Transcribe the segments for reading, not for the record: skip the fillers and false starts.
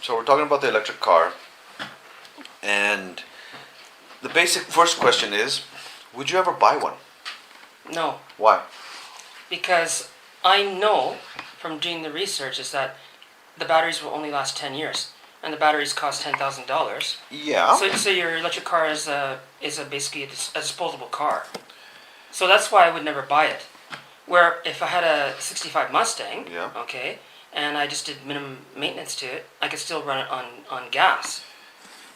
So we're talking about the electric car, and the basic first question is, would you ever buy one? No, Why? because I know from doing the research is that the batteries will only last 10 years, and the batteries cost $10,000. Yeah. So your electric car is basically a disposable car. So that's why I would never buy it. Where if I had a 65 Mustang, Yeah. okay, and I just did minimum maintenance to it, I could still run it on gas.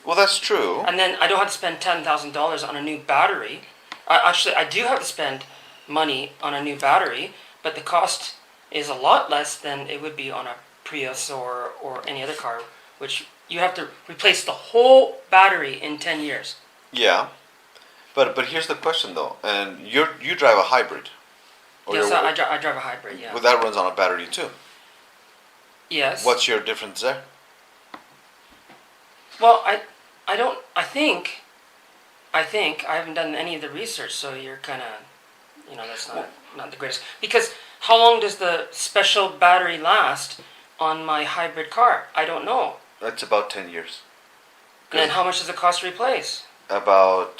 Well, that's true. And then I don't have to spend $10,000 on a new battery. Actually, I do have to spend money on a new battery, but the cost is a lot less than it would be on a Prius or any other car, which you have to replace the whole battery in 10 years. Yeah. But here's the question though, and you drive a hybrid. Yes, I drive a hybrid, yeah. Well, that runs on a battery too. Yes. What's your difference there? Well, I think I haven't done any of the research, so you're kind of, that's not the greatest. Because how long does the special battery last on my hybrid car? I don't know. That's about 10 years. And then how much does it cost to replace? About,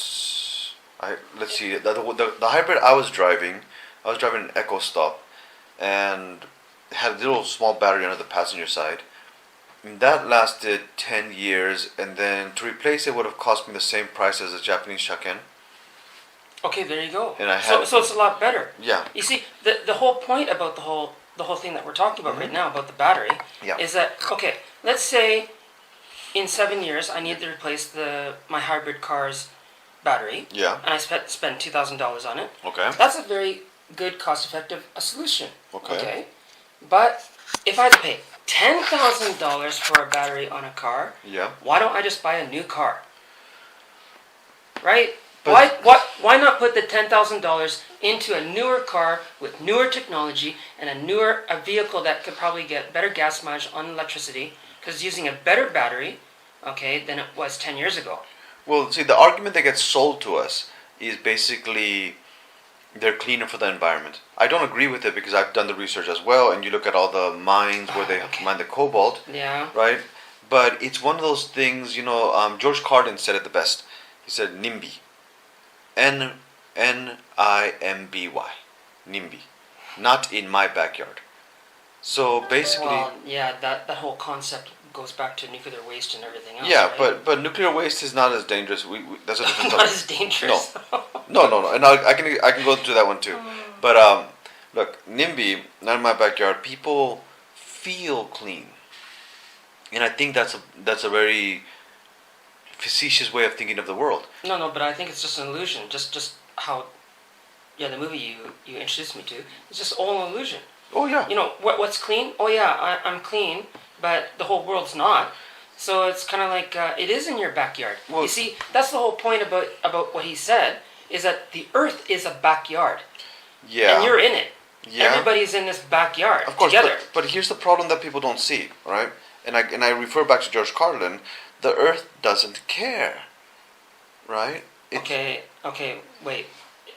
let's see, the hybrid I was driving an EcoStop, and it had a little small battery under the passenger side. And that lasted 10 years, and then to replace it would have cost me the same price as a Japanese Shaken. Okay, there you go. And I had, so it's a lot better. Yeah. You see, the whole point about the whole thing that we're talking about right now about the battery is that, okay, let's say in 7 years I need to replace my hybrid car's battery. Yeah. And I spend $2,000 on it. Okay. That's a very good, cost-effective solution. Okay. But if I had to pay $10,000 for a battery on a car, Yeah. why don't I just buy a new car? Right? But Why not put the $10,000 into a newer car with newer technology and a vehicle that could probably get better gas mileage on electricity because it's using a better battery, okay, than it was 10 years ago. Well, see, the argument that gets sold to us is basically they're cleaner for the environment. I don't agree with it because I've done the research as well, and you look at all the mines where they mine the cobalt, Yeah. right? But it's one of those things, George Carlin said it the best. He said NIMBY. Nimby. NIMBY. Not in my backyard. So basically... Well, yeah, that whole concept goes back to nuclear waste and everything else. Yeah, right? but nuclear waste is not as dangerous. That's a different Not topic. as dangerous. No. And I can go through that one too. But look, NIMBY, not in my backyard. People feel clean, and I think that's a very facetious way of thinking of the world. No, but I think it's just an illusion. Just how, the movie you introduced me to, it's just all an illusion. Oh yeah. What's clean? Oh yeah, I'm clean, but the whole world's not. So it's kind of like it is in your backyard. Well, you see, that's the whole point about what he said, is that the earth is a backyard. Yeah. And you're in it. Yeah. Everybody's in this backyard of course, together. But here's the problem that people don't see, right? And I refer back to George Carlin. The earth doesn't care, right? Okay, wait.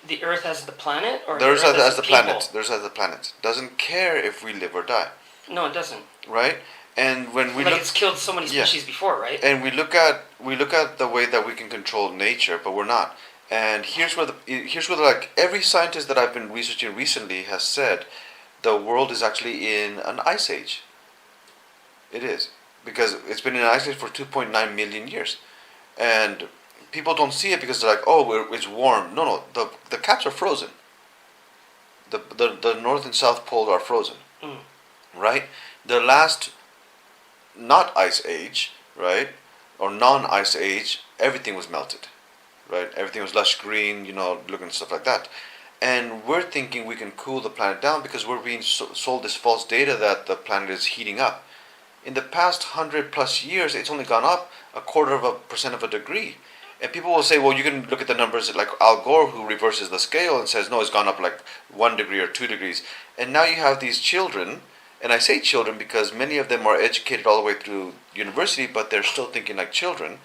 The earth as the planet, or The earth as the people? planet. The earth as the planet doesn't care if we live or die, No, it doesn't. right? And when we It's killed so many species before, right? And we look at the way that we can control nature, but we're not. And here's where like every scientist that I've been researching recently has said the world is actually in an ice age. It is, because it's been in an ice age for 2.9 million years, and people don't see it because they're like, oh, it's warm. No, the caps are frozen. The north and south pole are frozen, right? The last not ice age, right, or non-ice age, everything was melted, right? Everything was lush green, looking stuff like that. And we're thinking we can cool the planet down because we're being sold this false data that the planet is heating up. In the past 100+ years, it's only gone up 0.25% of a degree. And people will say, well, you can look at the numbers like Al Gore, who reverses the scale and says, no, it's gone up like 1 degree or 2 degrees. And now you have these children, and I say children because many of them are educated all the way through university, but they're still thinking like children.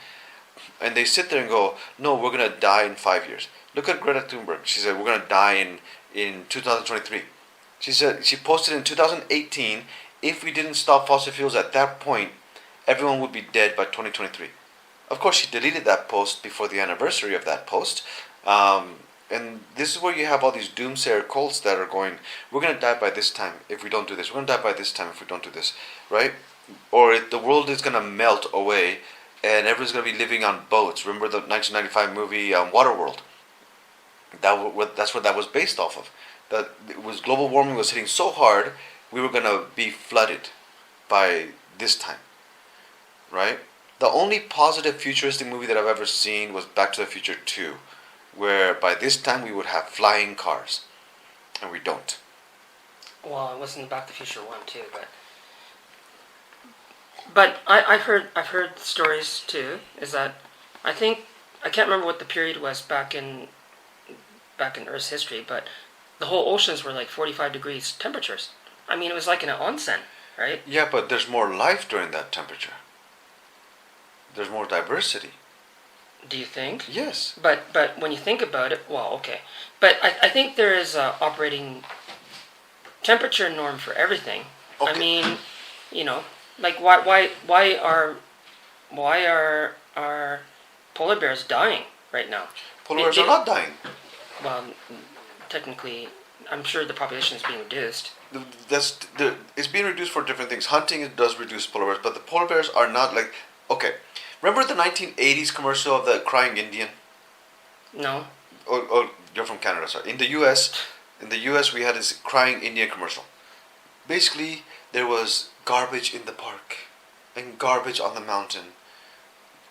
And they sit there and go, no, we're going to die in 5 years. Look at Greta Thunberg. She said, we're going to die in 2023. She said, she posted in 2018, if we didn't stop fossil fuels at that point, everyone would be dead by 2023. Of course, she deleted that post before the anniversary of that post. And this is where you have all these doomsayer cults that are going, we're going to die by this time if we don't do this. We're going to die by this time if we don't do this, right? Or the world is going to melt away and everyone's going to be living on boats. Remember the 1995 movie Waterworld? That's what that was based off of. That it was global warming was hitting so hard, we were going to be flooded by this time, right? The only positive futuristic movie that I've ever seen was Back to the Future 2, where by this time we would have flying cars, and we don't. Well, it wasn't Back to the Future 1 too, but I've heard stories too. Is that I can't remember what the period was back in Earth's history, but the whole oceans were like 45 degrees temperatures. I mean, it was like in an onsen, right? Yeah, but there's more life during that temperature. There's more diversity. Do you think? Yes. But when you think about it, well, okay. But I think there is a operating temperature norm for everything. Okay. I mean, like why are polar bears dying right now? Polar bears are not dying. Well, technically, I'm sure the population is being reduced. It's being reduced for different things. Hunting does reduce polar bears, but the polar bears are not like, okay. Remember the 1980s commercial of the crying Indian? No. Oh, you're from Canada, sorry. In the U.S., we had this crying Indian commercial. Basically, there was garbage in the park and garbage on the mountain,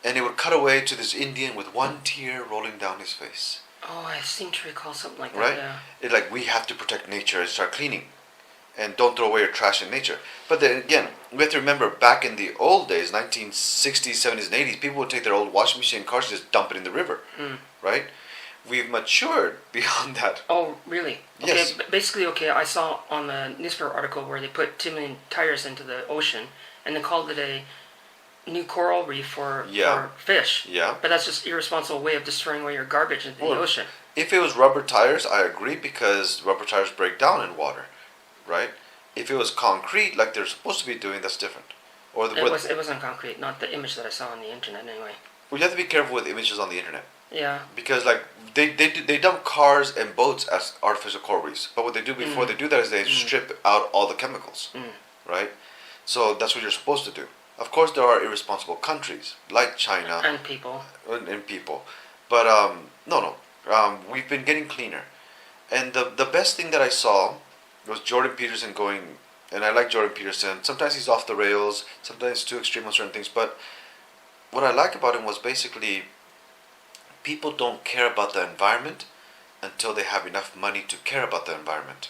and it would cut away to this Indian with one tear rolling down his face. Oh, I seem to recall something like Right? that. Yeah. It's like, we have to protect nature and start cleaning, and don't throw away your trash in nature. But then again, we have to remember back in the old days, 1960s, 70s, and 80s, people would take their old washing machine cars and just dump it in the river, right? We've matured beyond that. Oh, really? Yes. Okay, basically, I saw on the newspaper article where they put 2 million tires into the ocean and they called it a new coral reef for fish. Yeah. But that's just irresponsible way of destroying away your garbage in the ocean. If it was rubber tires, I agree, because rubber tires break down in water, right? If it was concrete, like they're supposed to be doing, that's different. Or it wasn't concrete, not the image that I saw on the internet anyway. Well, you have to be careful with images on the internet. Yeah. Because like they dump cars and boats as artificial coral reefs, but what they do before they do that is they strip out all the chemicals, right? So that's what you're supposed to do. Of course, there are irresponsible countries like China and people. But no. We've been getting cleaner, and the best thing that I saw was Jordan Peterson going, and I like Jordan Peterson. Sometimes he's off the rails, sometimes it's too extreme on certain things, but what I like about him was basically people don't care about the environment until they have enough money to care about the environment.